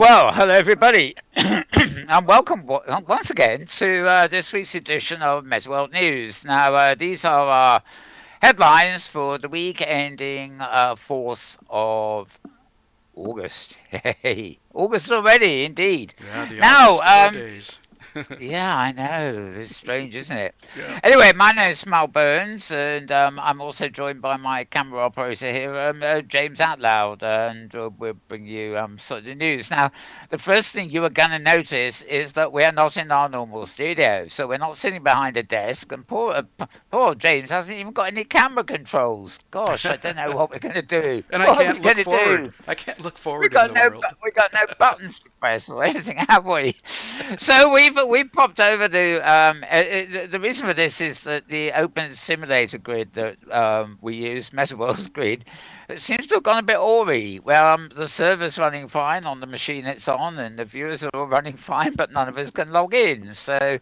Well, hello everybody, and welcome once again to this week's edition of Metaworld News. Now, these are our headlines for the week ending 4th of August. Hey, August already, indeed. Yeah, the Now, August of our days. yeah, I know. It's strange, isn't it? Yeah. Anyway, my name is Mal Burns, and I'm also joined by my camera operator here, James Outloud, and we'll bring you sort of the news. Now, the first thing you are going to notice is that we're not in our normal studio, so we're not sitting behind a desk, and poor James hasn't even got any camera controls. Gosh, I don't know what we're going to do. And I What are we can't going look to forward. do? I can't look forward into the world. We got no buttons to press or anything, have we? So we've popped over to the reason for this is that the open simulator grid that we use, Metaworld's grid, it seems to have gone a bit awry. Well, the server's running fine on the machine it's on, and the viewers are all running fine, but none of us can log in. So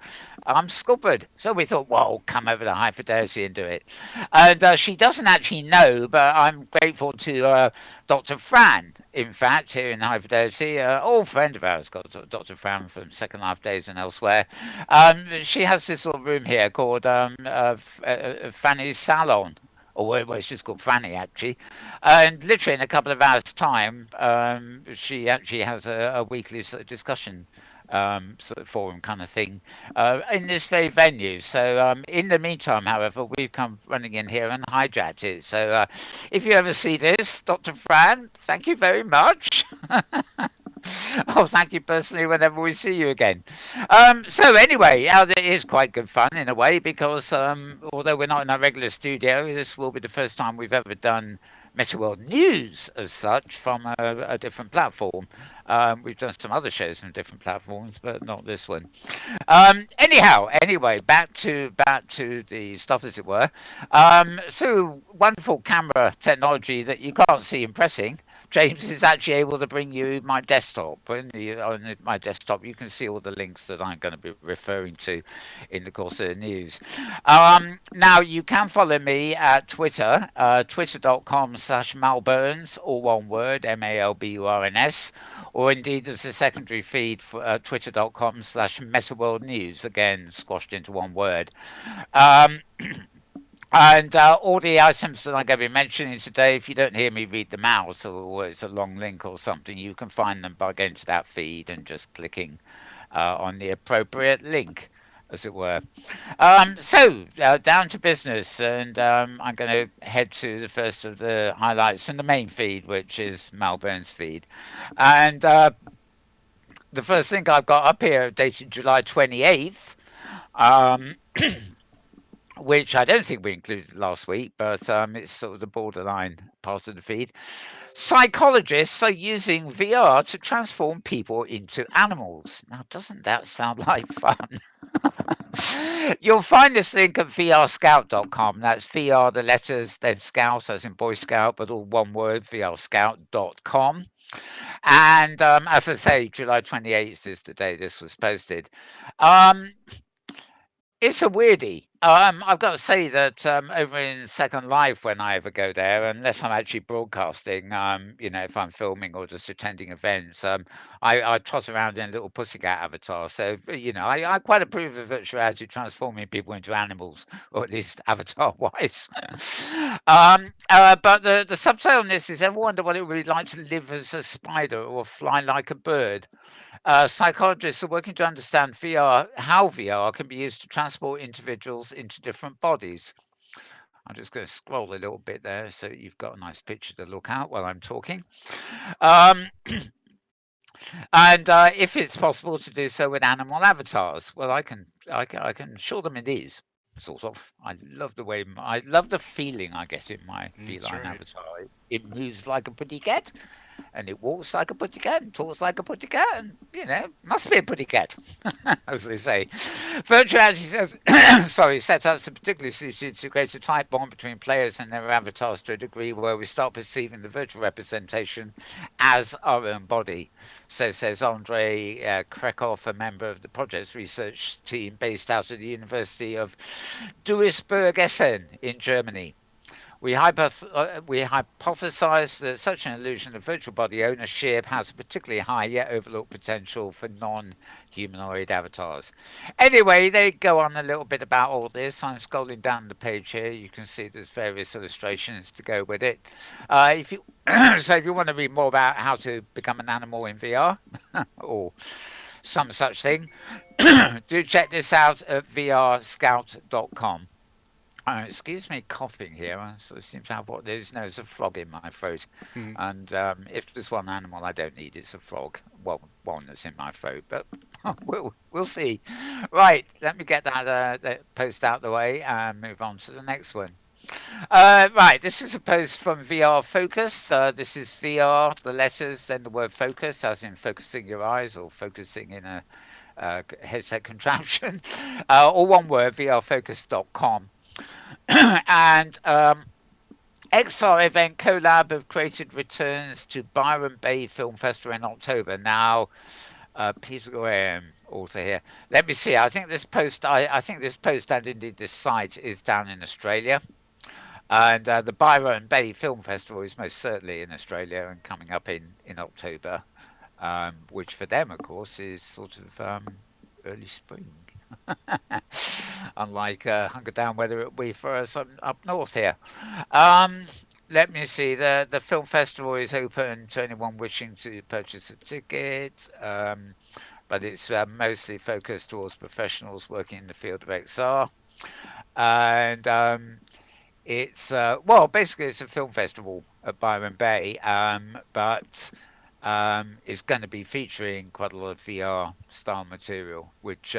I'm scuppered. So we thought, well, come over to High Fidelity and do it. And she doesn't actually know, but I'm grateful to Dr. Fran, in fact, here in High Fidelity, old friend of ours, got Dr. Fran from Second Life Days and elsewhere. She has this little room here called Fanny's Salon. Or well, it's just called Fanny actually, and literally in a couple of hours' time, she actually has a weekly sort of discussion sort of forum kind of thing in this very venue. So in the meantime, however, we've come running in here and hijacked it. So if you ever see this, Dr. Fran, thank you very much. Oh, thank you personally whenever we see you again. So anyway, it is quite good fun in a way because although we're not in our regular studio, this will be the first time we've ever done Metaworld News as such from a different platform. We've done some other shows on different platforms, but not this one. Anyway, back to the stuff, as it were. So wonderful camera technology that you can't see impressing. James is actually able to bring you my desktop. On my desktop, you can see all the links that I'm going to be referring to in the course of the news. Now, you can follow me at Twitter, twitter.com/malburns, all one word, Malburns, or indeed there's a secondary feed for twitter.com/metaworldnews, again squashed into one word. Um, and all the items that I'm going to be mentioning today, if you don't hear me read them out, or it's a long link or something, you can find them by going to that feed and just clicking on the appropriate link, as it were. Down to business, and I'm going to head to the first of the highlights in the main feed, which is Malburn's feed. And the first thing I've got up here, dated July 28th, um, which I don't think we included last week, but it's sort of the borderline part of the feed. Psychologists are using VR to transform people into animals. Now, doesn't that sound like fun? You'll find this link at vrscout.com. That's VR, the letters, then scout, as in Boy Scout, but all one word, vrscout.com. And as I say, July 28th is the day this was posted. Um, it's a weirdie. I've got to say that over in Second Life, when I ever go there, unless I'm actually broadcasting, if I'm filming or just attending events, I toss around in a little pussycat avatar. So, I quite approve of virtual reality transforming people into animals, or at least avatar wise. But the subtitle on this is: Ever wonder what it would be like to live as a spider or fly like a bird? Psychologists are working to understand how VR can be used to transport individuals into different bodies. I'm just going to scroll a little bit there so you've got a nice picture to look at while I'm talking. Um, and if it's possible to do so with animal avatars, well, I can assure them it is. Sort of. I love the feeling I get in my That's feline right. avatar. It moves like a pretty cat, and it walks like a putty cat and talks like a putty cat, and must be a putty cat, as they say. Virtual reality says, sorry, setups are particularly suited to create a tight bond between players and their avatars to a degree where we start perceiving the virtual representation as our own body. So says Andrei Krekov, a member of the project's research team based out of the University of Duisburg Essen in Germany. We hypothesize that such an illusion of virtual body ownership has a particularly high yet overlooked potential for non-humanoid avatars. Anyway, they go on a little bit about all this. I'm scrolling down the page here. You can see there's various illustrations to go with it. If you so, if you want to read more about how to become an animal in VR or some such thing, do check this out at vrscout.com. Excuse me coughing here. I sort of seem to have what there's no, there's a frog in my throat. Mhm. And if there's one animal I don't need, it's a frog. Well, one that's in my throat, but we'll see. Right, let me get that post out the way and move on to the next one. Right, this is a post from VR Focus. This is VR, the letters, then the word focus, as in focusing your eyes or focusing in a headset contraption. All one word, vrfocus.com. And XR Event Collab have created returns to Byron Bay Film Festival in October. Now, Peter Graham, author here. Let me see. I think this post and indeed this site is down in Australia. And the Byron Bay Film Festival is most certainly in Australia and coming up in October, which for them, of course, is sort of early spring. Unlike hunker down weather it'll be for us up north here. Um, Let me see. The film festival is open to anyone wishing to purchase a ticket, but it's mostly focused towards professionals working in the field of XR. And it's well, basically, it's a film festival at Byron Bay, but is going to be featuring quite a lot of VR style material, which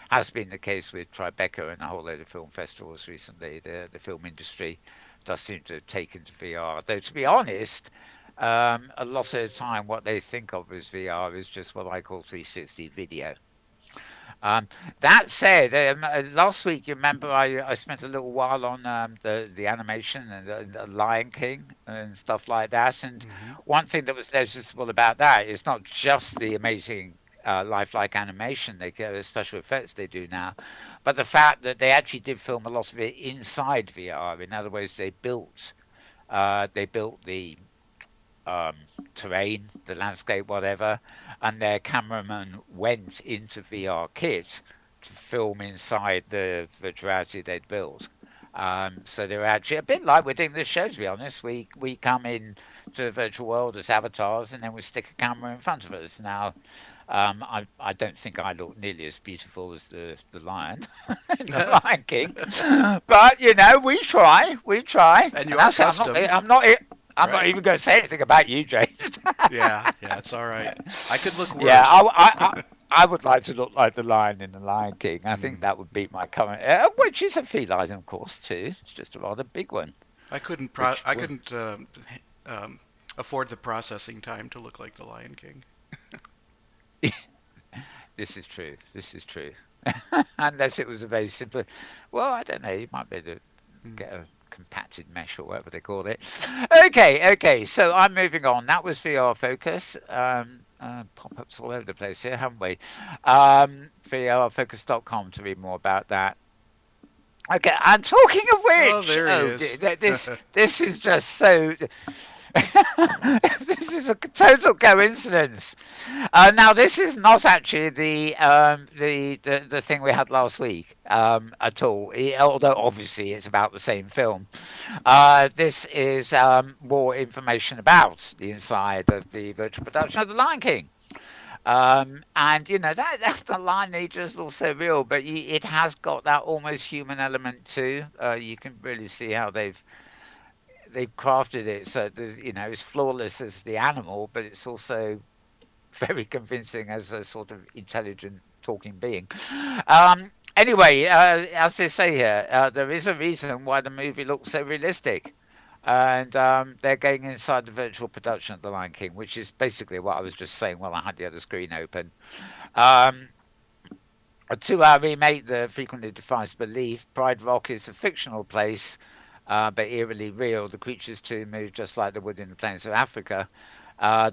has been the case with Tribeca and a whole load of film festivals recently. The film industry does seem to have taken to VR, though to be honest. A lot of the time, what they think of as VR is just what I call 360 video. Um, that said, last week you remember I spent a little while on the animation and the Lion King and stuff like that. And Mhm. one thing that was noticeable about that is not just the amazing lifelike animation special effects they do now, but the fact that they actually did film a lot of it inside VR. In other words, they built the um, terrain, the landscape, whatever, and their cameraman went into VR kit to film inside the virtual reality they'd built. So they're actually a bit like we're doing this show. To be honest, we come in to the virtual world as avatars, and then we stick a camera in front of us. Now, I don't think I look nearly as beautiful as the lion in the Lion King, but you know we try, And you and are actually custom, I'm not right? even going to say anything about you, James. Yeah, yeah, it's all right. I could look Yeah, worse. I would like to look like the lion in the Lion King. I think Mm. that would beat my current, which is a feline, of course, too. It's just a rather big one, which I couldn't um, afford the processing time to look like the Lion King. this is true. This is true. Unless it was a very simple. Well, I don't know. You might be able to Mm. get a compacted mesh or whatever they call it. Okay, okay. So I'm moving on. That was VR Focus. Pop-ups all over the place here, haven't we? VRFocus.com to read more about that. Okay, and talking of Oh, which, there he oh, is. this is just so. This is a total coincidence. Now, this is not actually the thing we had last week at all. Although obviously it's about the same film. This is more information about the inside of the virtual production of The Lion King. And you know that's the lineage is also real, but it has got that almost human element too. You can really see how they've crafted it so you know it's flawless as the animal, but it's also very convincing as a sort of intelligent talking being. Anyway, as they say here, there is a reason why the movie looks so realistic. And they're going inside the virtual production of The Lion King, which is basically what I was just saying while I had the other screen open. Um, a 2 hour remake that frequently defies belief. Pride Rock is a fictional place, but eerily real. The creatures too move just like they would in the plains of Africa.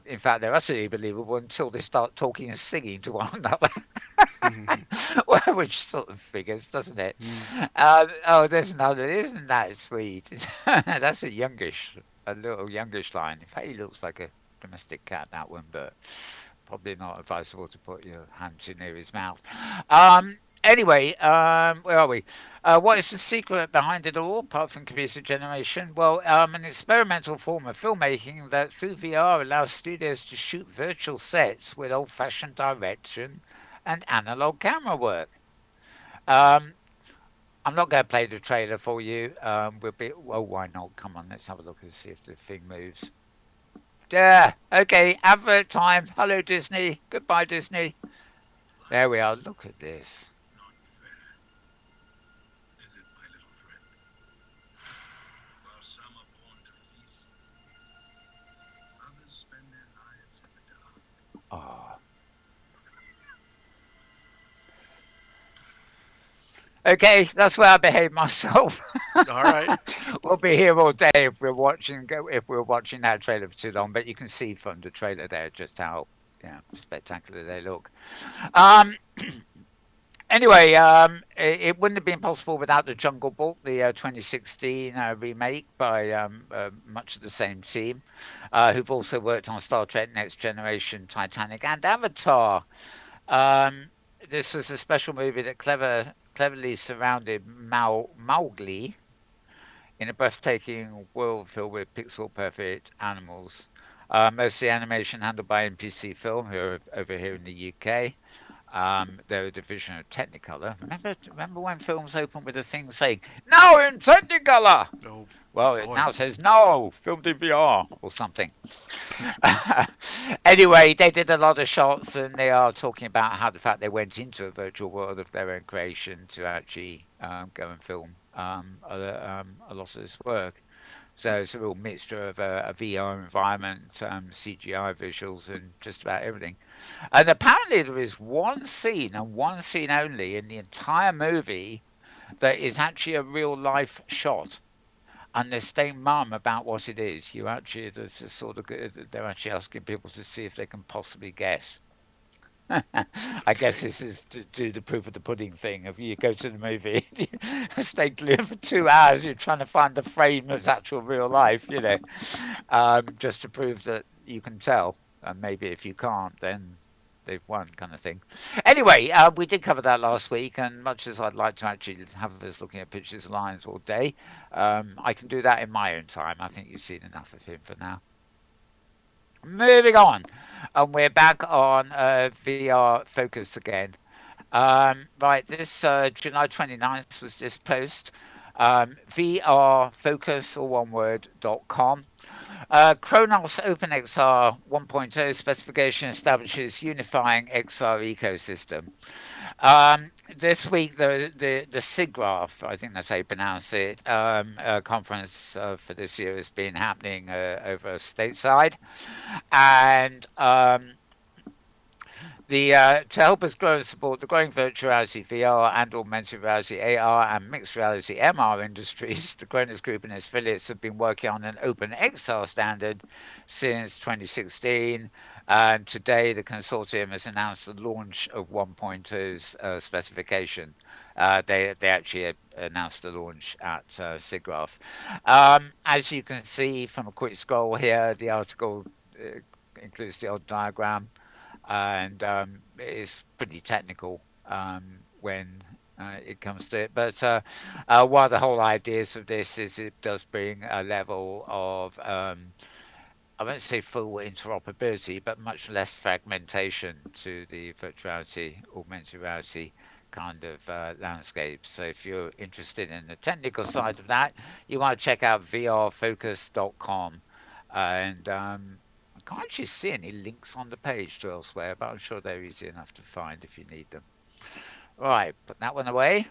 In fact, they're utterly believable until they start talking and singing to one another, which sort of figures, doesn't it? Mm. Oh, there's another. Isn't that sweet? That's a youngish, a little youngish line. In fact, he looks like a domestic cat, that one, but probably not advisable to put your hand too near his mouth. Anyway, where are we? What is the secret behind it all, apart from computer generation? Well, an experimental form of filmmaking that through VR allows studios to shoot virtual sets with old-fashioned direction and analog camera work. Um, I'm not going to play the trailer for you. We'll be well. Why not? Come on, let's have a look and see if the thing moves. Yeah. Okay. Advert time. Hello, Disney. Goodbye, Disney. There we are. Look at this. Oh. Okay, that's where I behave myself. All right. We'll be here all day if we're watching that trailer for too long. But you can see from the trailer there just how spectacular they look. Um, Anyway, it wouldn't have been possible without the Jungle Book, the 2016 remake by much of the same team, who've also worked on Star Trek: Next Generation, Titanic, and Avatar. Um, this was a special movie that cleverly surrounded Mowgli in a breathtaking world filled with pixel perfect animals. Mostly animation handled by NPC Film, who are over here in the UK. They're a division of Technicolor. Remember when films opened with a thing saying "Now in Technicolor"? Oh Well, it boy. now says "No, filmed in VR" or something. Anyway, they did a lot of shots, and they are talking about how the fact they went into a virtual world of their own creation to actually go and film a lot of this work. So it's a real mixture of a VR environment, CGI visuals, and just about everything. And apparently, there is one scene and one scene only in the entire movie that is actually a real life shot. And they're staying mum about what it is. You actually, there's a sort of, they're actually asking people to see if they can possibly guess. I guess Okay. this is to do the proof of the pudding thing. If you go to the movie, you stay clear for 2 hours, you're trying to find the frame of actual real life, just to prove that you can tell. And maybe if you can't, then they've won, kind of thing. Anyway, we did cover that last week, and much as I'd like to actually have us looking at pictures of lions all day, I can do that in my own time. I think you've seen enough of him for now. Moving on, and we're back on VR Focus again. Right, this July 29th was this post. VRFocus, or one word, .com. Chronos OpenXR 1.0 specification establishes unifying XR ecosystem. This week, the SIGGRAPH, I think that's how you pronounce it, conference for this year has been happening over stateside. And to help us grow and support the growing virtual reality VR and augmented reality AR and mixed reality MR industries, the Cronus Group and its affiliates have been working on an open XR standard since 2016. And today, the consortium has announced the launch of 1.0's specification. They actually announced the launch at SIGGRAPH. As you can see from a quick scroll here, the article includes the old diagram and it's pretty technical when it comes to it. But one of the whole ideas of this is it does bring a level of I won't say full interoperability, but much less fragmentation to the virtuality, augmented reality kind of landscape. So if you're interested in the technical side of that, you want to check out vrfocus.com. And I can't actually see any links on the page to elsewhere, but I'm sure they're easy enough to find if you need them. Right, put that one away.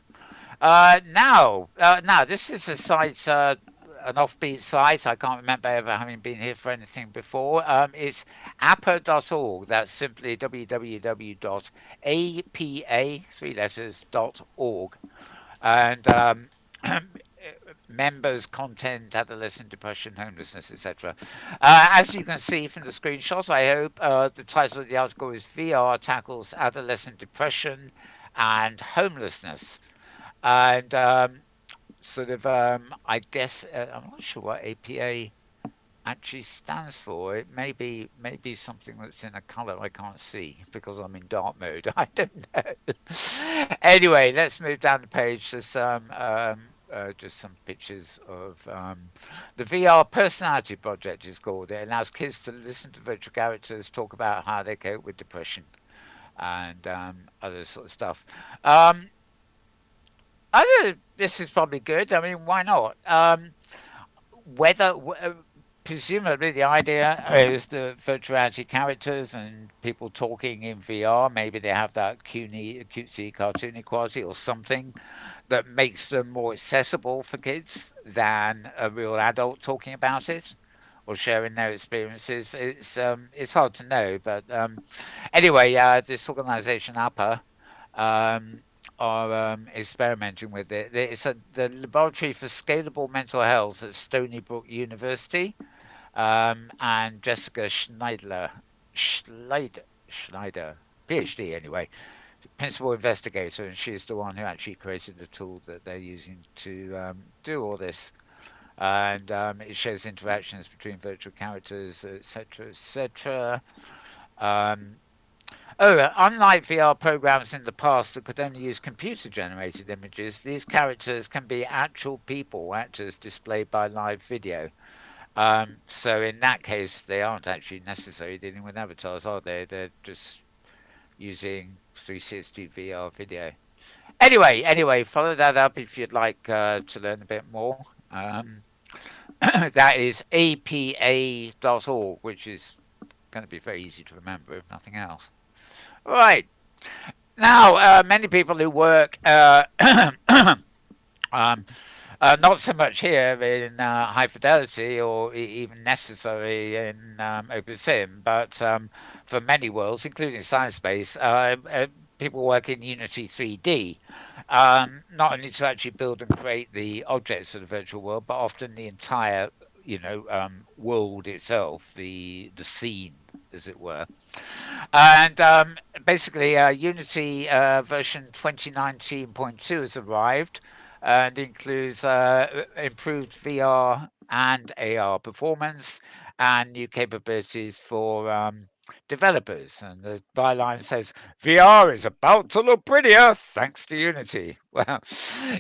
Now, this is a site, an offbeat site. I can't remember ever having been here for anything before. It's appa.org. That's simply www.apa, three letters, .org. And members, content, adolescent depression, homelessness, etc. As you can see from the screenshot, I hope the title of the article is VR tackles adolescent depression and homelessness. And sort of, I guess, I'm not sure what APA actually stands for. It may be something that's in a color I can't see because I'm in dark mode. I don't know. Anyway, let's move down the page to some just some pictures of the VR Personality Project is called. It allows kids to listen to virtual characters talk about how they cope with depression and other sort of stuff. Um, this is probably good. I mean, why not? Whether presumably the idea is the virtual reality characters and people talking in VR, maybe they have that cutesy, cartoony quality or something that makes them more accessible for kids than a real adult talking about it or sharing their experiences. It's hard to know, but anyway, this organisation APA um, are experimenting with it. It's the Laboratory for Scalable Mental Health at Stony Brook University, and Jessica Schneider, PhD anyway, principal investigator, and she's the one who actually created the tool that they're using to do all this. And it shows interactions between virtual characters, etc., etc. Um, unlike VR programs in the past that could only use computer generated images, these characters can be actual people, actors displayed by live video. So in that case, they aren't actually necessarily dealing with avatars, are they? They're just using 360 VR video. Anyway, follow that up if you'd like to learn a bit more. That is apa.org, which is going to be very easy to remember if nothing else. Right. Now, many people who work um, not so much here in high fidelity or even necessary in OpenSim, but for many worlds, including Sciencebase, people work in Unity 3D, not only to actually build and create the objects of the virtual world, but often the entire world itself, the scene, as it were. And basically, Unity version 2019.2 has arrived and includes improved VR and AR performance and new capabilities for developers. And the byline says VR is about to look prettier thanks to Unity. Well,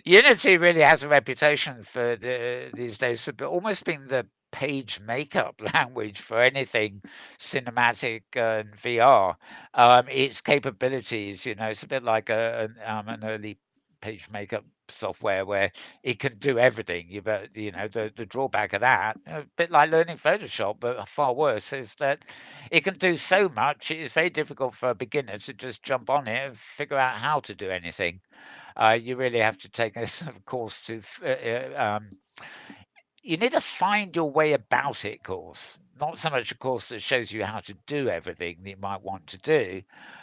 Unity really has a reputation for these days for almost being the page makeup language for anything cinematic and VR. Its capabilities, it's a bit like an early page makeup software where it can do everything. The drawback of that, a bit like learning Photoshop, but far worse, is that it can do so much. It is very difficult for a beginner to just jump on it and figure out how to do anything. You really have to take a sort of course to you need to find your way about it course. Not so much a course that shows you how to do everything that you might want to do,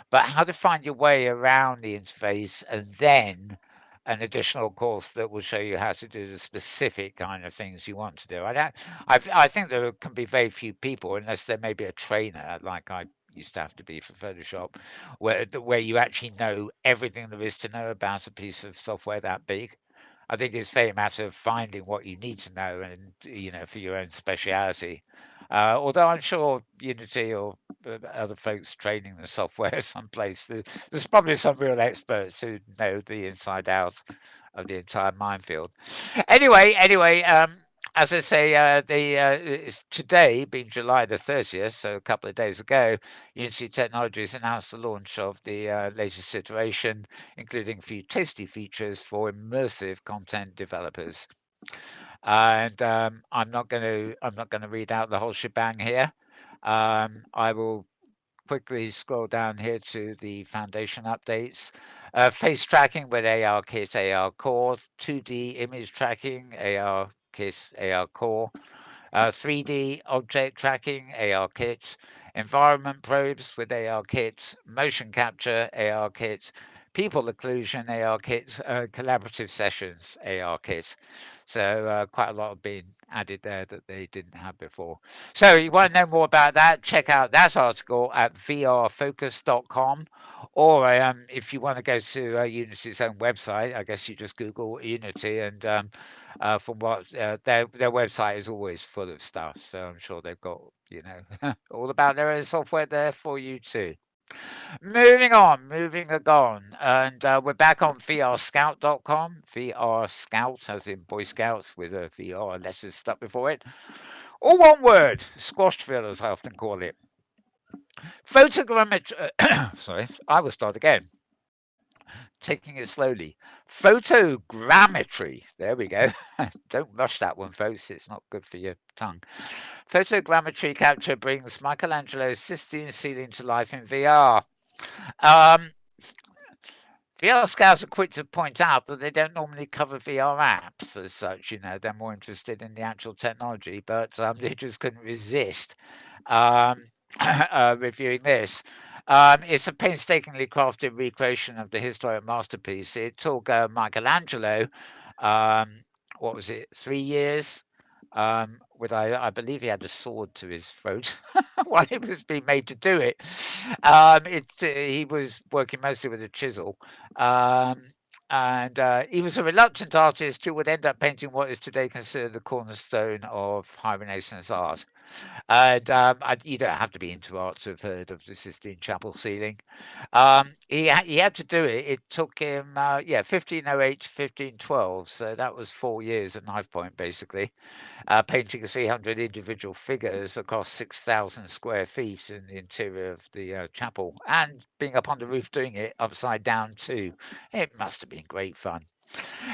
but how to find your way around the interface and then an additional course that will show you how to do the specific kind of things you want to do. I think there can be very few people, unless there may be a trainer like I used to have to be for Photoshop, where you actually know everything there is to know about a piece of software that big. I think it's very a matter of finding what you need to know and, for your own speciality. Although I'm sure Unity or other folks training the software someplace, there's probably some real experts who know the inside out of the entire minefield. Anyway, as I say, it's today, being July the 30th, so a couple of days ago, Unity Technologies announced the launch of the latest iteration, including a few tasty features for immersive content developers. And I'm not going to read out the whole shebang here. I will quickly scroll down here to the foundation updates. Face tracking with AR Kit, AR Core, 2D image tracking, AR Kit, AR Core, 3D object tracking, AR Kit, environment probes with AR Kit, motion capture, AR Kit, people occlusion AR kits, collaborative sessions AR kits. So quite a lot have been added there that they didn't have before. So you want to know more about that? Check out that article at vrfocus.com, or if you want to go to Unity's own website, I guess you just Google Unity, and from what their website is always full of stuff. So I'm sure they've got all about their own software there for you too. Moving on, and we're back on vrscout.com. VR Scout, as in Boy Scouts, with a VR letters stuck before it. All one word, squashed feel, as I often call it. Photogrammetry. Sorry, I will start again, taking it slowly. Photogrammetry. There we go. Don't rush that one, folks. It's not good for your tongue. Photogrammetry capture brings Michelangelo's Sistine ceiling to life in VR. Um, VR scouts are quick to point out that they don't normally cover VR apps as such. They're more interested in the actual technology, but they just couldn't resist um, reviewing this. It's a painstakingly crafted recreation of the historic masterpiece. It took Michelangelo, um, what was it, 3 years? With I believe he had a sword to his throat while he was being made to do it. He was working mostly with a chisel, um, and he was a reluctant artist who would end up painting what is today considered the cornerstone of high Renaissance art. And you don't have to be into art to have heard of the Sistine Chapel ceiling. He had to do it. It took him, 1508 to 1512. So that was 4 years at knife point, basically, painting 300 individual figures across 6,000 square feet in the interior of the chapel, and being up on the roof doing it upside down too. It must have been great fun.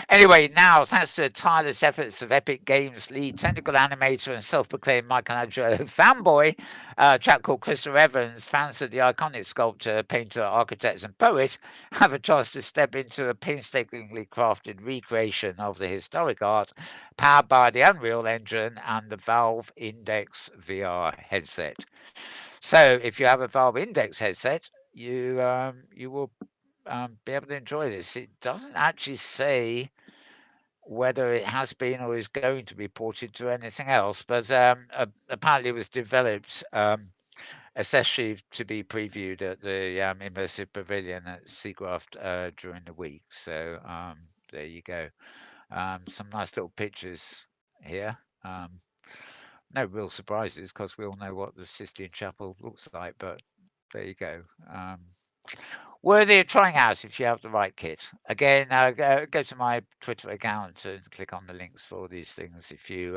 Anyway, now, thanks to the tireless efforts of Epic Games lead technical animator and self-proclaimed Michelangelo fanboy, a chap called Christopher Evans, fans of the iconic sculptor, painter, architect, and poet have a chance to step into a painstakingly crafted recreation of the historic art, powered by the Unreal Engine and the Valve Index VR headset. So, if you have a Valve Index headset, you will be able to enjoy this. It doesn't actually say whether it has been or is going to be ported to anything else, but apparently it was developed especially to be previewed at the Immersive Pavilion at Seagraft during the week. So there you go. Some nice little pictures here. No real surprises because we all know what the Sistine Chapel looks like, but there you go. Worthy of trying out if you have the right kit. Again, go to my Twitter account and click on the links for all these things if you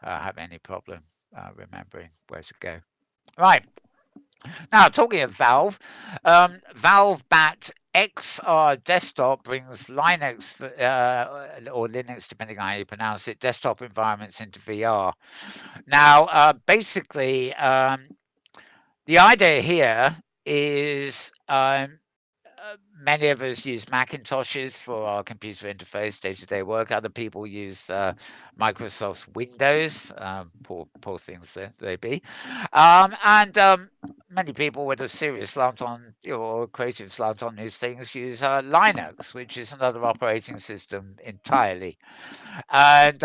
have any problem remembering where to go. Right. Now, talking of Valve, Valve backed XR Desktop brings Linux or Linux, depending on how you pronounce it, desktop environments into VR. Now, basically, the idea here is many of us use Macintoshes for our computer interface, day-to-day work. Other people use Microsoft's Windows. Poor things they be. And many people with a serious slant on or creative slant on these things use Linux, which is another operating system entirely. And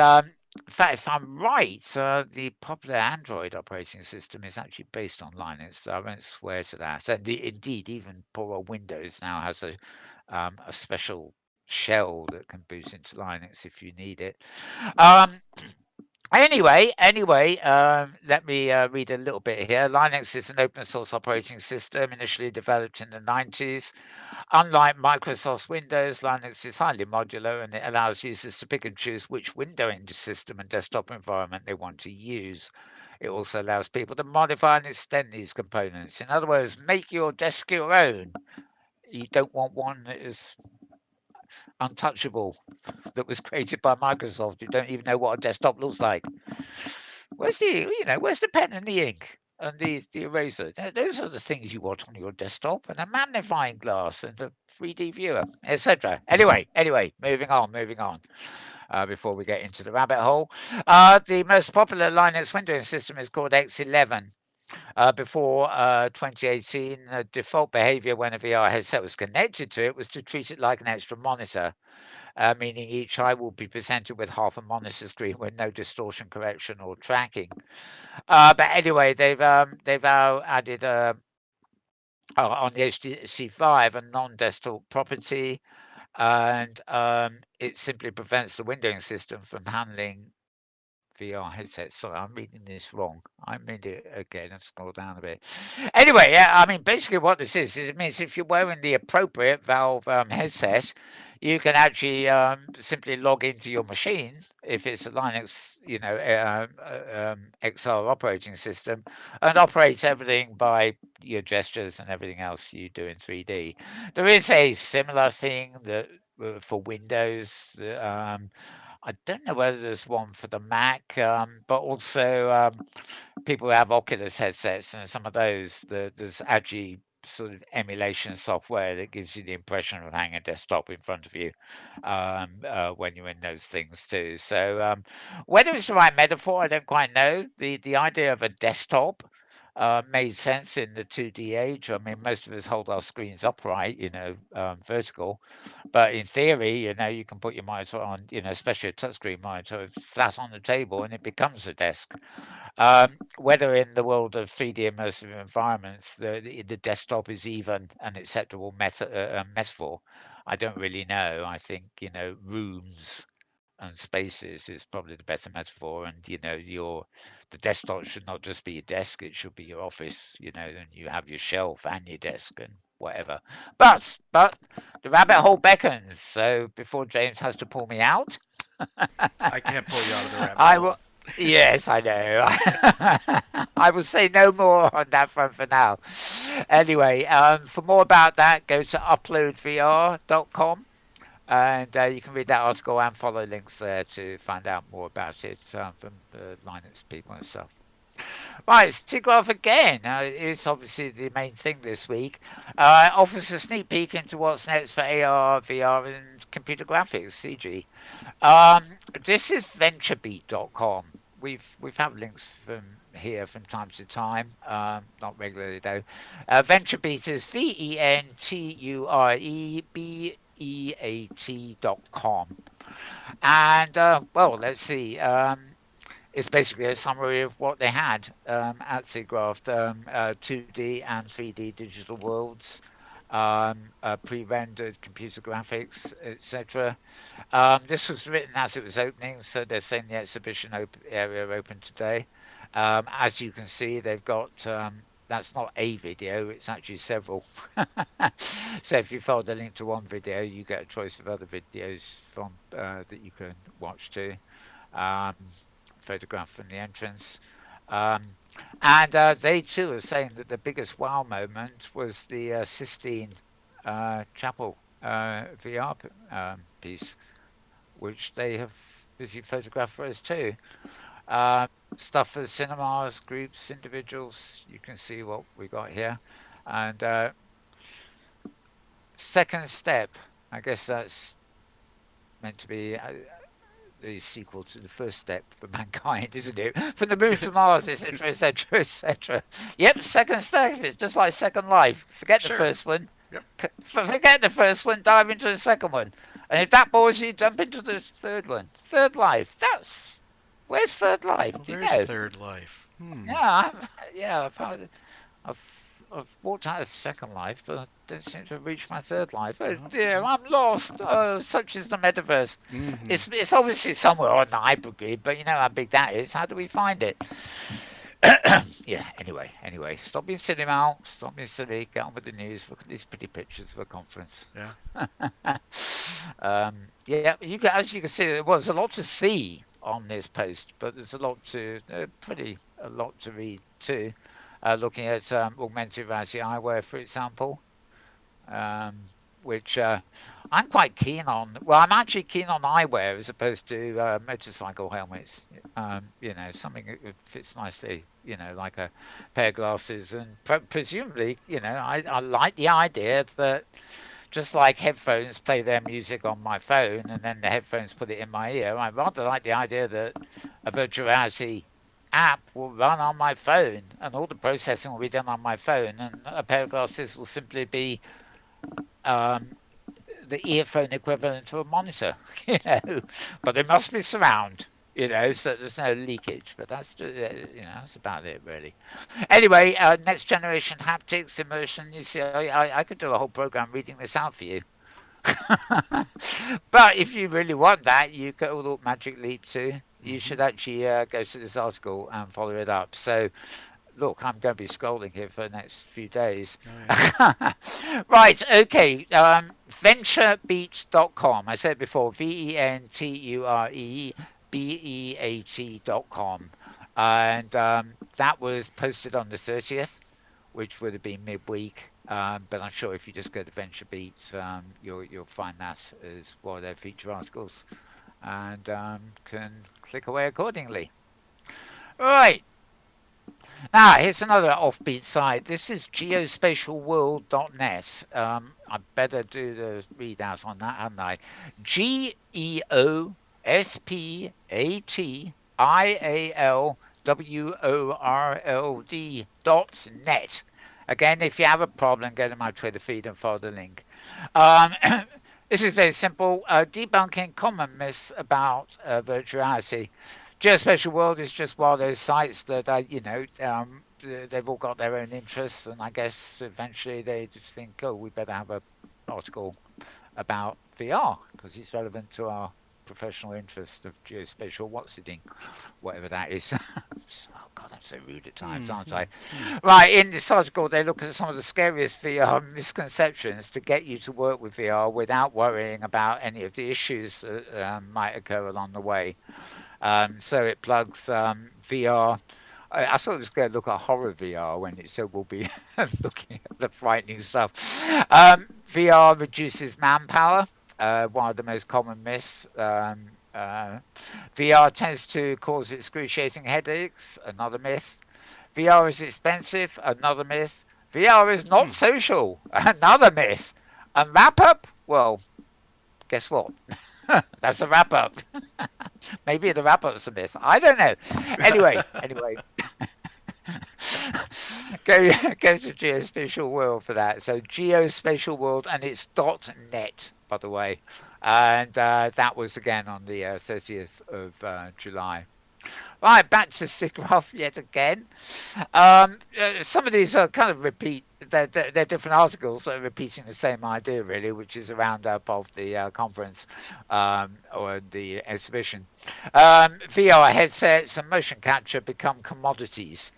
in fact, if I'm right, the popular Android operating system is actually based on Linux. So I won't swear to that. And indeed, even poor old Windows now has a special shell that can boot into Linux if you need it. Um, anyway, let me read a little bit here. Linux is an open source operating system initially developed in the 90s. Unlike Microsoft's Windows, Linux is highly modular and it allows users to pick and choose which windowing system and desktop environment they want to use. It also allows people to modify and extend these components. In other words, make your desk your own. You don't want one that is untouchable, that was created by Microsoft. You don't even know what a desktop looks like. Where's the pen and the ink and the eraser? Those are the things you want on your desktop, and a magnifying glass and a 3D viewer, etc. Anyway, moving on. Before we get into the rabbit hole, the most popular Linux windowing system is called X11. Before 2018, the default behavior when a VR headset was connected to it was to treat it like an extra monitor, meaning each eye will be presented with half a monitor screen with no distortion correction or tracking. But anyway, they've now added on the HTC Vive a non-desktop property, and it simply prevents the windowing system from handling VR headset. Sorry, I'm reading this wrong. I mean it again. I'll scroll down a bit. Anyway, yeah, I mean, basically what this is it means if you're wearing the appropriate Valve headset, you can actually simply log into your machine if it's a Linux, XR operating system, and operate everything by your gestures and everything else you do in 3D. There is a similar thing that for Windows. I don't know whether there's one for the Mac, but also people who have Oculus headsets and some of those, there's actually sort of emulation software that gives you the impression of having a desktop in front of you when you're in those things too. So whether it's the right metaphor, I don't quite know. The idea of a desktop made sense in the 2D age. I mean, most of us hold our screens upright, vertical. But in theory, you can put your monitor on, especially a touchscreen monitor, flat on the table and it becomes a desk. Whether in the world of 3D immersive environments, the desktop is even an acceptable metaphor, I don't really know. I think, rooms and spaces is probably the better metaphor. And, the desktop should not just be your desk, it should be your office, and you have your shelf and your desk and whatever. But the rabbit hole beckons. So before James has to pull me out, I can't pull you out of the rabbit I hole. will. Yes, I know. I will say no more on that front for now. Anyway, for more about that, go to uploadvr.com and you can read that article and follow links there to find out more about it from Linux people and stuff. Right, SIGGRAPH again. It's obviously the main thing this week. Offers a sneak peek into what's next for AR, VR, and computer graphics (CG). Um, this is venturebeat.com. We've had links from here from time to time, not regularly though. VentureBeat is VentureBeat.com. And well, let's see. It's basically a summary of what they had at SIGGRAPH, 2D and 3D digital worlds, pre-rendered computer graphics, etc. This was written as it was opening, so they're saying the exhibition area opened today. As you can see, they've got that's not a video, it's actually several. So if you follow the link to one video, you get a choice of other videos from that you can watch too. Um, Photograph from the entrance. Um, and they too are saying that the biggest wow moment was the Sistine Chapel VR piece, which they have busy photographed for us too. Stuff for the cinemas, groups, individuals. You can see what we got here. And second step, I guess that's meant to be the sequel to the first step for mankind, isn't it? From the moon to Mars, etc., etc., etc. Yep, second step. It's just like Second Life. Forget the Sure. first one. Yep. Forget the first one. Dive into the second one. And if that bores you, jump into the third one. Third Life. That's where's Third Life? Well, Do you there's know? third life. Hmm. Yeah, I've walked out of Second Life, but I don't seem to have reached my third life. Oh Well, dear, I'm lost. Oh, such is the metaverse. mm-hmm. It's obviously somewhere on the hypergrid, but you know how big that is. How do we find it? Yeah. Anyway, stop being silly, Mal. Stop being silly. Get on with the news. Look at these pretty pictures of a conference. Yeah. Yeah, as you can see, there was a lot to see on this post, but there's a lot to read too. Looking at augmented reality eyewear, for example, um, which I'm quite keen on. Well, I'm actually keen on eyewear as opposed to motorcycle helmets. Something that fits nicely. Like a pair of glasses, and presumably, I like the idea that just like headphones play their music on my phone and then the headphones put it in my ear. I rather like the idea that a virtual reality app will run on my phone, and all the processing will be done on my phone, and a pair of glasses will simply be um, the earphone equivalent to a monitor, you know. But it must be surround, you know, so there's no leakage. But that's you know, that's about it really. Anyway, next generation haptics immersion. You see, I could do a whole program reading this out for you. But if you really want that, you go to Magic Leap too. You Hmm. should actually go to this article and follow it up. So look, I'm going to be scrolling here for the next few days. Oh yeah. Right, okay. Venturebeat.com. I said before, venturebeat.com. And that was posted on the 30th, which would have been midweek. But I'm sure if you just go to VentureBeat, you'll find that as one of their feature articles and can click away accordingly. Right. Now, here's another offbeat site. This is geospatialworld.net. I better do the readout on that, hadn't I? GeoSpatialWorld.net. Again, if you have a problem, go to my Twitter feed and follow the link. Um, this is very simple. Debunking common myths about virtual reality. Geospatial World is just one of those sites that they've all got their own interests, and I guess eventually they just think, oh, we better have a article about VR because it's relevant to our professional interest of geospatial what's-it-ing, whatever that is. Oh God, I'm so rude at times, Hmm. aren't Hmm. I? Hmm. Right, in this article, they look at some of the scariest VR misconceptions to get you to work with VR without worrying about any of the issues that might occur along the way. So it plugs VR. I thought it was going to look at horror VR when it said we'll be looking at the frightening stuff. VR reduces manpower. One of the most common myths. VR tends to cause excruciating headaches. Another myth. VR is expensive. Another myth. VR is not Hmm. social. Another myth. And wrap up? Well, guess what? That's a wrap up. Maybe the wrap up's a myth. I don't know. Anyway, go go to Geospatial World for that. So Geospatial World, and it's .net, by the way, and that was again on the 30th of July. Right, back to SIGGRAPH yet again. Some of these are kind of repeat. They're different articles that are repeating the same idea, really, which is a roundup of the conference or the exhibition. VR headsets and motion capture become commodities.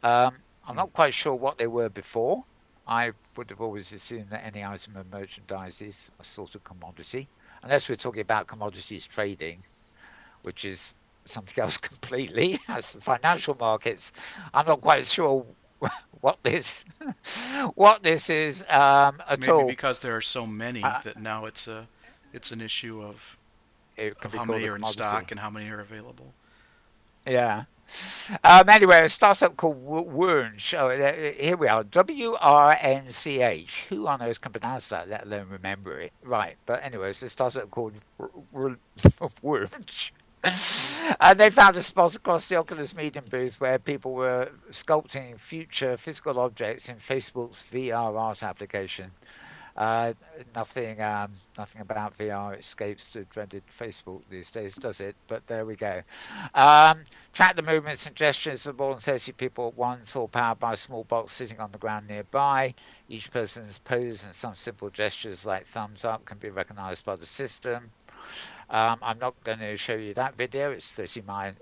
I'm Hmm. not quite sure what they were before. I would have always assumed that any item of merchandise is a sort of commodity, unless we're talking about commodities trading, which is something else completely. As the financial markets, I'm not quite sure what this what this is at Maybe all. because there are so many Uh, that now it's an issue it can of be how called many a are in stock commodity. and how many are available. Yeah. Anyway, a startup called Wernch. Oh, here we are. WRNCH. Who on earth can pronounce that, let alone remember it? Right. But anyway, it's a startup called Wernch. And they found a spot across the Oculus Medium booth where people were sculpting future physical objects in Facebook's VR art application. Uh, nothing about VR escapes the dreaded Facebook these days, does it? But there we go. Um, Track the movements and gestures of more than 30 people at once, all powered by a small box sitting on the ground nearby. Each person's pose and some simple gestures like thumbs up can be recognized by the system. I'm not going to show you that video. It's 39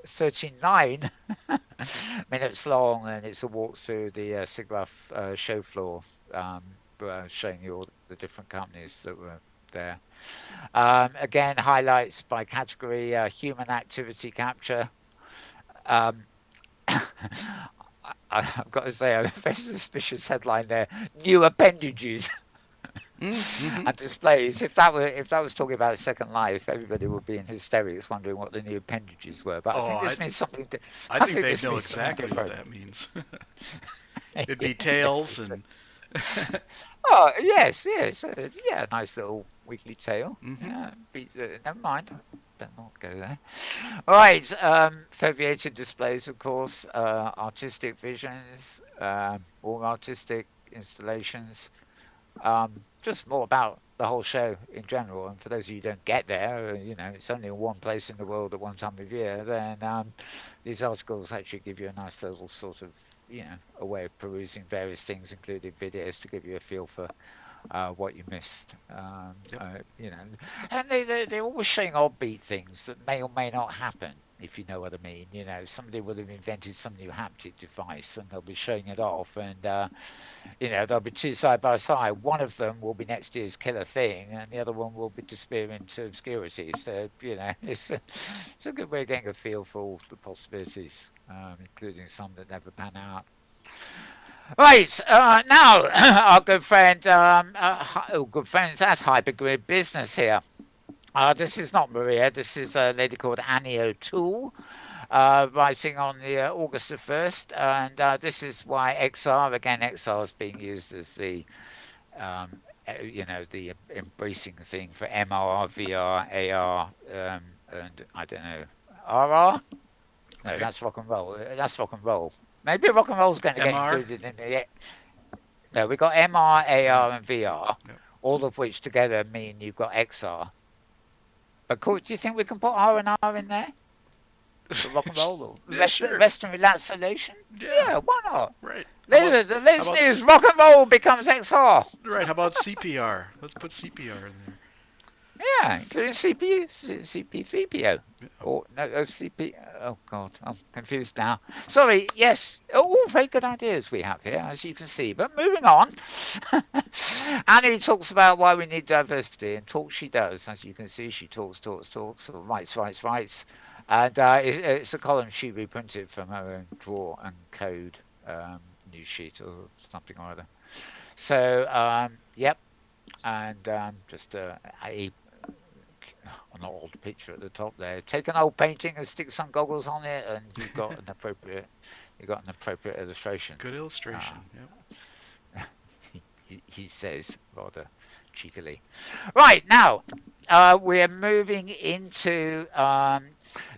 minutes long, and it's a walk through the SIGGRAPH show floor, showing you all the different companies that were there. Again, highlights by category: human activity capture. Um, I've got to say, a very suspicious headline there: new appendages Mm-hmm. and displays. If that was talking about Second Life, everybody would be in hysterics, wondering what the new appendages were. But I Oh, think I this means something. I I think think they'd this know means something exactly what different. that means. It'd be Yes. tails and Oh yes, yes, yeah. Nice little Weekly Tale. Mm-hmm. Yeah, never mind. Better not go there. All right. Foveated displays, of course. Artistic visions. More artistic installations. Just more about the whole show in general. And for those of you who don't get there, it's only in one place in the world at one time of year, then these articles actually give you a nice little sort of, a way of perusing various things, including videos, to give you a feel for what you missed. Yep. And they're always showing offbeat things that may or may not happen, if you know what I mean. Somebody will have invented some new haptic device and they'll be showing it off, and there'll be two side by side. One of them will be next year's killer thing, and the other one will be disappear into obscurity. So, it's a good way of getting a feel for all the possibilities, including some that never pan out. Right, now, our good friend, good friends at Hypergrid Business here. This is not Maria, this is a lady called Annie O'Toole, writing on the August the 1st, and this is why XR, again, XR is being used as the embracing thing for MR, VR, AR, and I don't know, RR? No, Okay. that's rock and roll. That's rock and roll. Maybe rock and roll is going to get MR. included in the. No, we've got MR, Right. AR, and VR, Yep. all of which together mean you've got XR. But cool, do you think we can put R and R in there for rock and roll or Yeah, rest, sure. rest and relaxation? Yeah. Yeah, why not? Right. The How latest about news: rock and roll becomes XR. right? How about CPR? Let's put CPR in there. Yeah, including CPU, CP3PO. Yeah. Or no, CP. Oh God, I'm confused now. Sorry. Yes, all very good ideas we have here, as you can see. But moving on, Annie talks about why we need diversity, and talk she does. As you can see, she talks, talks, talks, or writes, writes, writes, and it's a column she reprinted from her own draw and code news sheet or something or other. So, yep, and just an old picture at the top there. Take an old painting and stick some goggles on it, and you've got an appropriate illustration. Good Uh, illustration. Yep. he says rather cheekily. Right now, we're moving into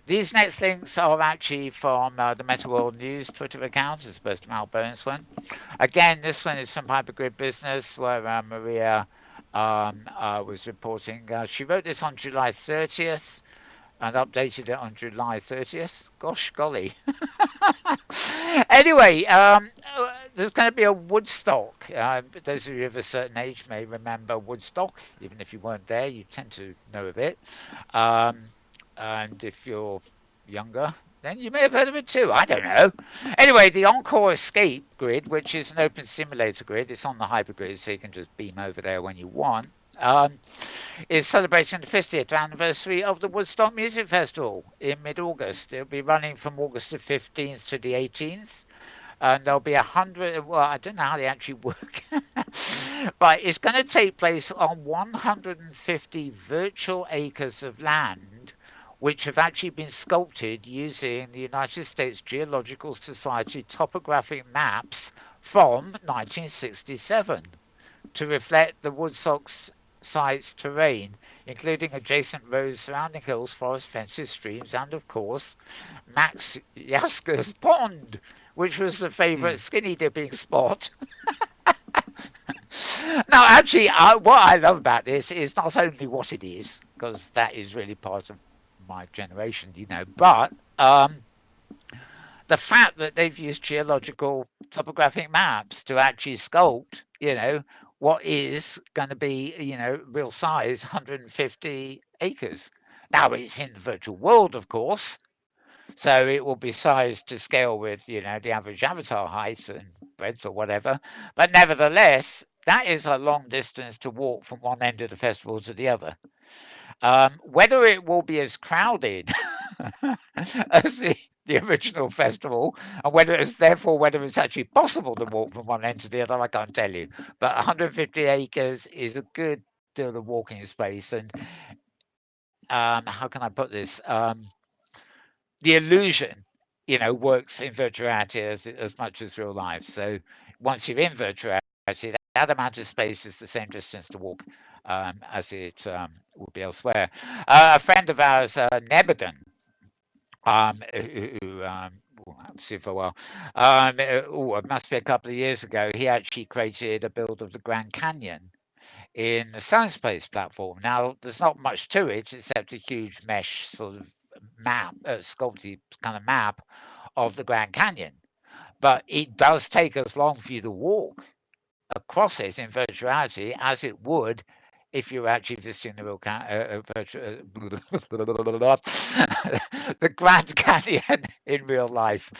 these next links are actually from the Metaworld News Twitter account, as opposed to Malbone's one. Again, this one is from Hypergrid Business, where Maria was reporting. She wrote this on July 30th and updated it on July 30th. Gosh golly. Anyway, there's going to be a Woodstock. Those of you of a certain age may remember Woodstock. Even if you weren't there, you tend to know of it. Um, and if you're younger, then you may have heard of it too. I don't know. Anyway, the Encore Escape grid, which is an open simulator grid, it's on the hypergrid, so you can just beam over there when you want. Is celebrating the 50th anniversary of the Woodstock Music Festival in mid-August. It'll be running from August the 15th to the 18th, and there'll be 100. Well, I don't know how they actually work, but it's going to take place on 150 virtual acres of land, which have actually been sculpted using the United States Geological Society topographic maps from 1967 to reflect the Woodstock's site's terrain, including adjacent roads, surrounding hills, forests, fences, streams, and of course, Max Yasker's pond, which was the Hmm. favourite skinny dipping spot. Now, actually, what I love about this is not only what it is, because that is really part of my generation, but the fact that they've used geological topographic maps to actually sculpt, what is going to be, real size 150 acres. Now it's in the virtual world, of course, so it will be sized to scale with, the average avatar height and breadth or whatever. But nevertheless, that is a long distance to walk from one end of the festival to the other. Whether it will be as crowded as the original festival, and whether it's actually possible to walk from one end to the other, I can't tell you. But 150 acres is a good deal of walking space, and how can I put this? The illusion, works in virtual reality as much as real life. So once you're in virtual reality, that amount of space is the same distance to walk. as it would be elsewhere. A friend of ours, Nebadon, super well. It must be a couple of years ago. He actually created a build of the Grand Canyon in the Soundspace platform. Now, there's not much to it except a huge mesh sort of map, sculpted kind of map of the Grand Canyon. But it does take as long for you to walk across it in virtual reality as it would if you were actually visiting the real the Grand Canyon in real life.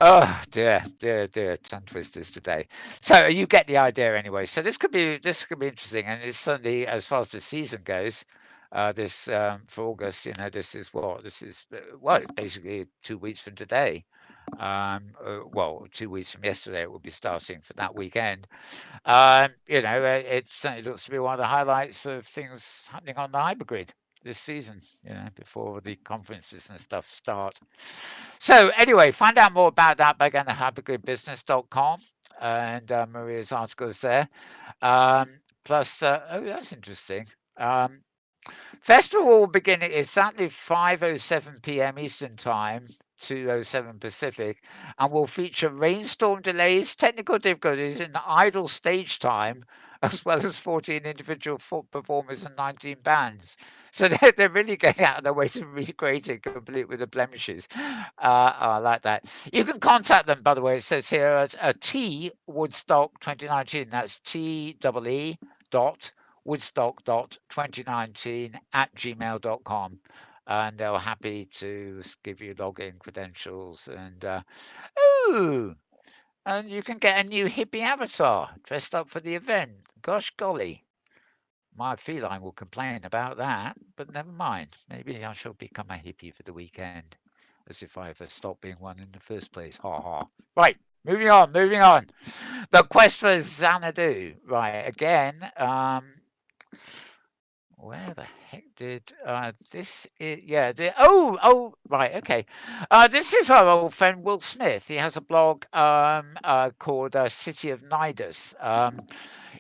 Oh dear, dear, dear, tongue twisters today. So you get the idea anyway. So this could be interesting, and it's certainly as far as the season goes. This for August, this is what this is. Well, basically 2 weeks from today. Well, 2 weeks from yesterday, it will be starting for that weekend. It certainly looks to be one of the highlights of things happening on the hypergrid this season, before the conferences and stuff start. So, anyway, find out more about that by going to hypergridbusiness.com, and Maria's article is there. Plus, oh, that's interesting. Um, Festival will begin at exactly 5:07 p.m. Eastern Time, 2:07 Pacific, and will feature rainstorm delays, technical difficulties, and idle stage time, as well as 14 individual performers and 19 bands. So they're really going out of their way to recreate it complete with the blemishes. I like that. You can contact them, by the way. It says here at T Woodstock 2019. That's TEE dot woodstock.2019 at gmail.com, and they're happy to give you login credentials, ooh and you can get a new hippie avatar dressed up for the event. Gosh golly, my feline will complain about that, but never mind. Maybe I shall become a hippie for the weekend, as if I ever stopped being one in the first place. Ha ha. Right, moving on. The quest for Xanadu. Right, again. Where the heck did this? Yeah. Right. Okay. This is our old friend Will Smith. He has a blog called City of Nidus.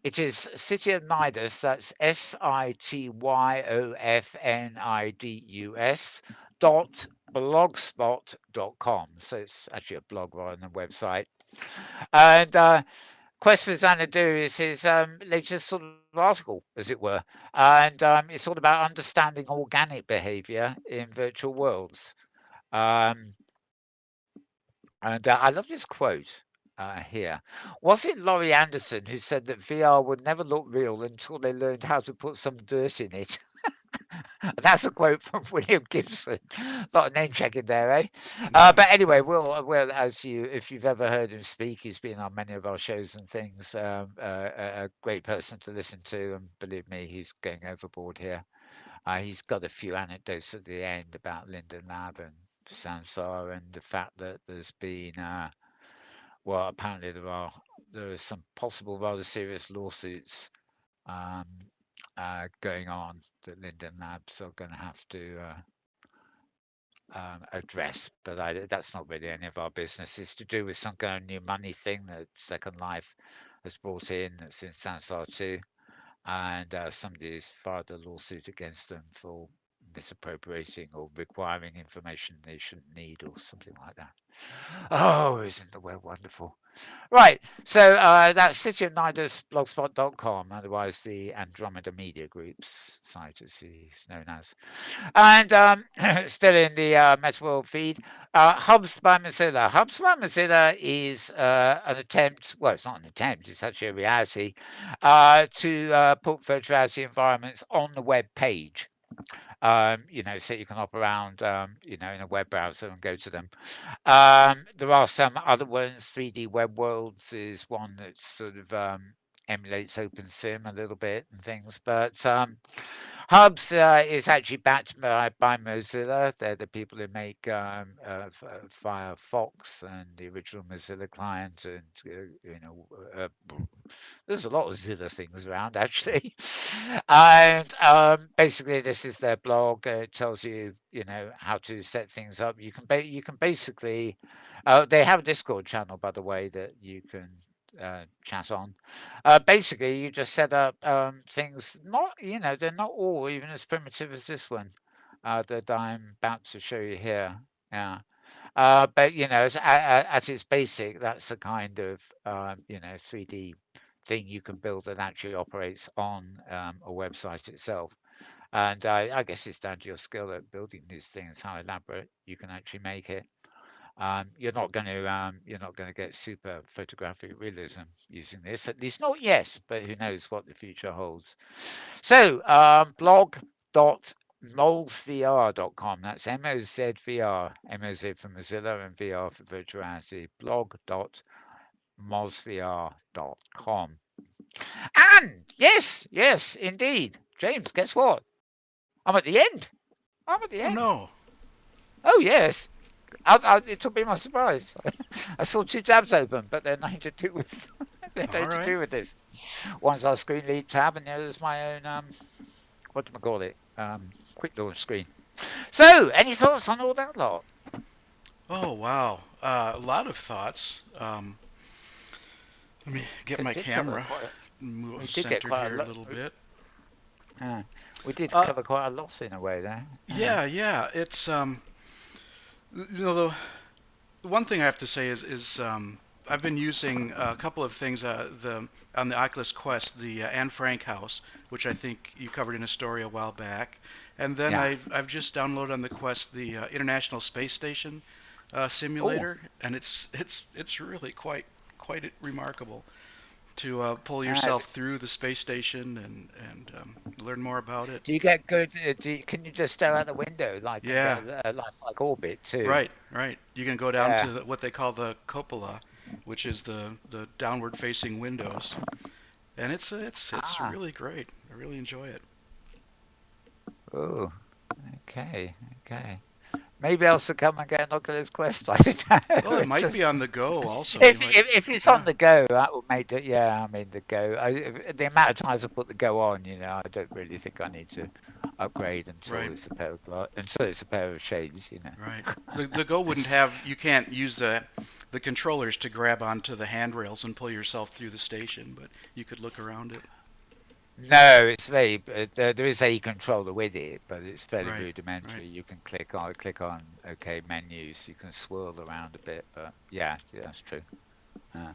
It is City of Nidus. That's SITYOFNIDUS .blogspot.com. So it's actually a blog rather than a website. And Quest for Xanadu is his latest sort of article, as it were, and it's all about understanding organic behavior in virtual worlds. Um, and I love this quote here. Was it Laurie Anderson who said that VR would never look real until they learned how to put some dirt in it? That's a quote from William Gibson. A lot of name checking there, eh? Yeah. But anyway, Will, if you've ever heard him speak, he's been on many of our shows and things. A great person to listen to, and believe me, he's going overboard here. He's got a few anecdotes at the end about Linden Lab and Sansar, and the fact that there's been, well, apparently there are some possible rather serious lawsuits um, going on that Linden Labs are going to have to address, but that's not really any of our business. It's to do with some kind of new money thing that Second Life has brought in that's in Sansar too, and somebody's filed a lawsuit against them for misappropriating or requiring information they shouldn't need or something like that. Oh, isn't the world wonderful? Right. So that's cityofnidusblogspot.com, otherwise the Andromeda Media Group's site, as he's known as. And still in the Metaworld feed, Hubs by Mozilla. Hubs by Mozilla is an attempt, well, it's not an attempt, it's actually a reality, to put virtual reality environments on the web page. So you can hop around, in a web browser and go to them. There are some other ones. 3D Web Worlds is one that sort of emulates OpenSim a little bit and things. But Hubs is actually backed by Mozilla. They're the people who make Firefox and the original Mozilla client, and there's a lot of Zilla things around actually. And basically, this is their blog. It tells you, how to set things up. You can basically, they have a Discord channel, by the way, that you can chat on. Basically, you just set up things. Not they're not all even as primitive as this one that I'm about to show you here. Yeah. But at its basic, that's the kind of 3D thing you can build that actually operates on a website itself. And I guess it's down to your skill at building these things, how elaborate you can actually make it. You're not going to get super photographic realism using this, at least not yet. But who knows what the future holds? So blog.molesvr.com. That's MOZVR, MOZ for Mozilla and VR for virtuality. Blog.molesvr.com. And yes, yes, indeed, James. Guess what? I'm at the end. I'm at the Oh end. no. Oh yes. It took me by surprise. I saw two tabs open, but they're nothing to do with they're All nothing to right. do with this. One's our screen lead tab, and the other's my own what do I call it? Quick launch screen. So, any thoughts on all that lot? Oh wow. A lot of thoughts. Let me get my Did cover camera quite. We did get centered quite a here a lot. little bit. Uh, we did Uh, cover quite a lot in a way there. yeah, yeah. It's the one thing I have to say is I've been using a couple of things. The on the Oculus Quest, the Anne Frank house, which I think you covered in a story a while back, and then Yeah. I've just downloaded on the Quest the International Space Station Oh, simulator, and it's really quite remarkable to pull uh, yourself through the space station and learn more about it. do you get good? Can you just stare out the window like and Yeah, get a lifelike orbit too? right, right. You can go down Yeah. to what they call the cupola, which is the downward facing windows, and it's Ah. really great. I really enjoy it. Oh. Okay. Okay. Maybe I'll succumb and get an Oculus Quest. I don't know. Well, it It might be just on the go also. You if might, if it's on yeah, the go, that will make it. Yeah, I mean the go. The amount of times I put the go on, I don't really think I need to upgrade right, until it's a pair of shades. right. The go wouldn't have you can't use the controllers to grab onto the handrails and pull yourself through the station, but you could look around it. No, it's very. There is a controller with it, but it's fairly Right, right. rudimentary. You can click on OK menus. You can swirl around a bit, but yeah, that's true. Uh,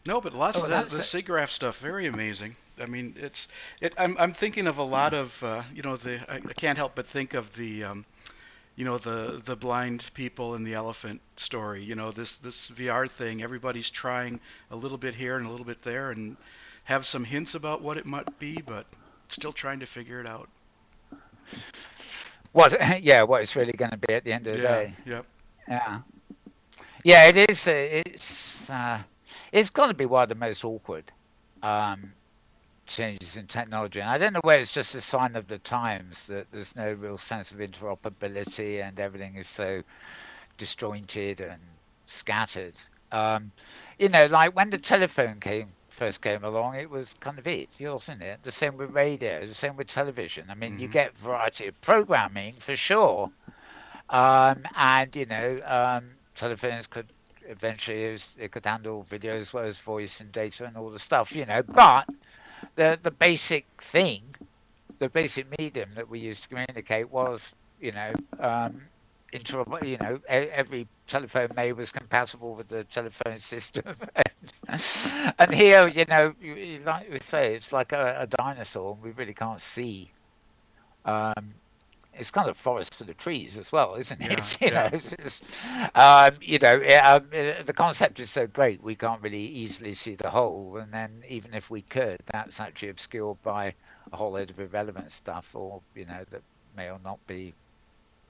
No, but lots of oh, the that's SIGGRAPH stuff, very amazing. I mean, I'm thinking of a lot of I can't help but think of the blind people and the elephant story. This VR thing. Everybody's trying a little bit here and a little bit there, and have some hints about what it might be, but still trying to figure it out. what. Yeah, what it's really going to be at the end of the Yeah, day. yep. Yeah. Yeah, it is. It's going to be one of the most awkward um, changes in technology, and I don't know whether it's just a sign of the times that there's no real sense of interoperability and everything is so disjointed and scattered. Um, like when the telephone first came along, it was kind of it, wasn't it? The same with radio, the same with television. I mean, you Hmm. get variety of programming for sure, and telephones could eventually it could handle video as well as voice and data and all the stuff, But the basic thing, the basic medium that we used to communicate was, every telephone made was compatible with the telephone system, and here, like we say, it's like a dinosaur, and we really can't see. Um, it's kind of forest for the trees as well, isn't Yeah, it? yeah. The concept is so great we can't really easily see the whole, and then even if we could, that's actually obscured by a whole load of irrelevant stuff, or that may or not be,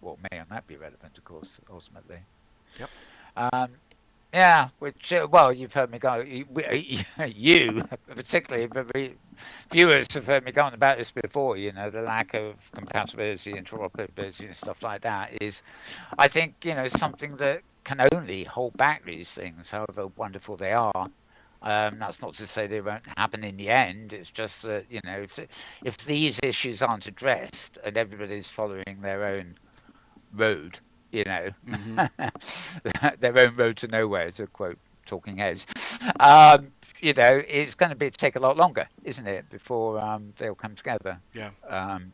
well, may or not be relevant, of course, ultimately. Yep. Um, yeah, which well, you've heard me go. You particularly, viewers have heard me go on about this before. The lack of compatibility, interoperability, and stuff like that is, I think, something that can only hold back these things, however wonderful they are. That's not to say they won't happen in the end. It's just that if these issues aren't addressed and everybody's following their own road, you know, Hmm. their own road to nowhere, to quote Talking Heads. Um, it's going to be take a lot longer, isn't it, before they'll come together, Yeah.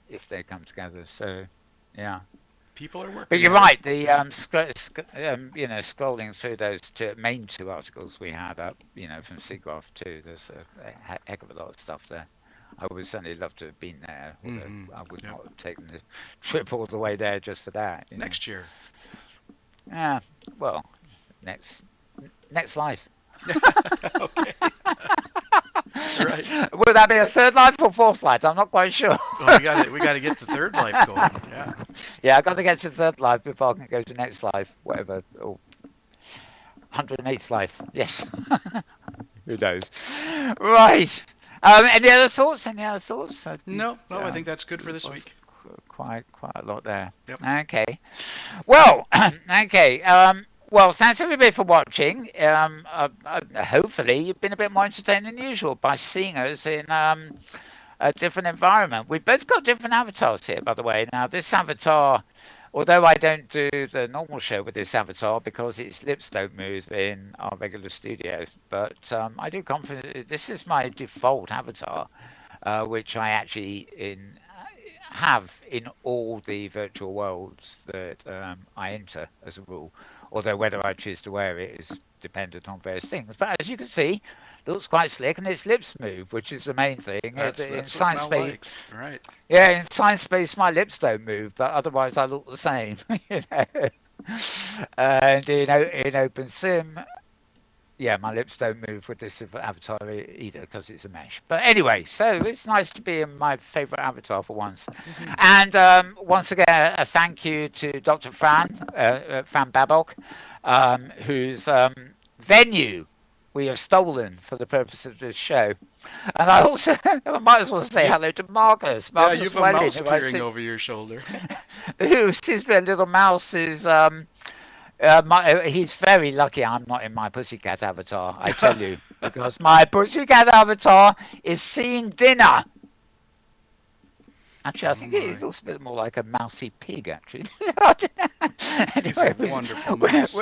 if they come together. So, yeah. People are But working you're at it. right. The scrolling through those main two articles we had up, from Seagraph too. There's a heck of a lot of stuff there. I would certainly love to have been there, although Mm-hmm. I would Yep. not have taken the trip all the way there just for that. Next year. Yeah. Well, next next life. Okay. Right. Would that be a third life or fourth life? I'm not quite sure. Well, we gotta get the third life going. Yeah. Yeah, I got to get to third life before I can go to next life, whatever, or 108th life. Yes. Who knows? Right. Any other thoughts? Any other thoughts? No, no, I think that's good for There this was week. quite a lot there. Yep. Okay. Well, okay. Well, thanks everybody for watching. Hopefully, you've been a bit more entertained than usual by seeing us in a different environment. We've both got different avatars here, by the way. Now, this avatar, although I don't do the normal show with this avatar because its lips don't move in our regular studio, but I do confident this is my default avatar, which I actually have in all the virtual worlds that I enter as a rule. Although whether I choose to wear it is dependent on various things. But as you can see, looks quite slick and its lips move, which is the main thing. In That's what science Mel space, likes. All right. yeah, in science space, my lips don't move, but otherwise I look the same. you know. And in open sim, yeah, my lips don't move with this avatar either because it's a mesh. But anyway, so it's nice to be in my favorite avatar for once. Mm-hmm. And once again, a thank you to Dr. Fran Babok, whose venue we have stolen for the purpose of this show. And I also I might as well say You, hello to Marcus, yeah, Marcus you've a Welling, mouse who I peering see, over your shoulder. who seems to be a little mouse. Is he's very lucky I'm not in my pussycat avatar, I tell you, because my pussycat avatar is seeing dinner. Actually, I Oh think it my. looks a bit more like a mousy pig, actually. He's a Anyway, wonderful we mouse.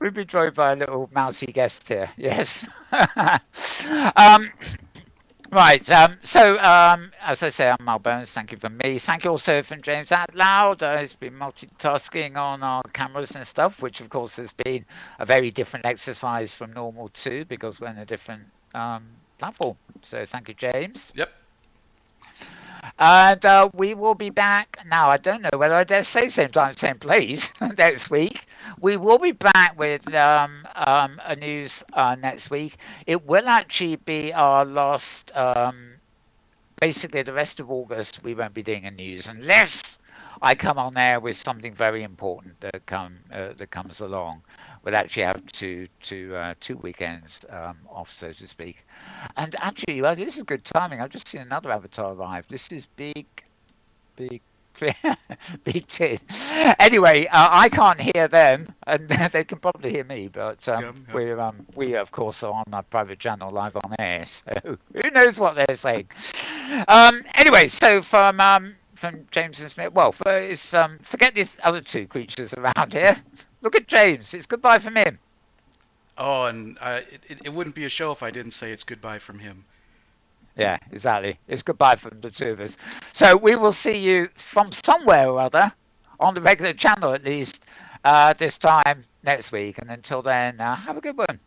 we've been joined by a little mousy guest here. Yes. um, Right. As I say, I'm Mal Burns. Thank you from me. Thank you also from James Out Loud. He's been multitasking on our cameras and stuff, which of course has been a very different exercise from normal too, because we're in a different platform. So thank you, James. Yep. And we will be back now. I don't know whether I dare say same time, same place next week. We will be back with a news next week. It will actually be our last. Basically, the rest of August we won't be doing a news unless I come on there with something very important that comes along. We'll actually have two weekends off, so to speak. And actually, this is good timing. I've just seen another avatar arrive. This is big, big tit. Anyway, I can't hear them, and they can probably hear me. But Yep. Yep. we of course are on my private channel live on air, so who knows what they're saying. Anyway, so from James and Smith. Well, forget these other two creatures around here. Look at James. It's goodbye from him. Oh, and it wouldn't be a show if I didn't say it's goodbye from him. Yeah, exactly. It's goodbye from the two of us. So we will see you from somewhere or other on the regular channel at least this time next week. And until then, have a good one.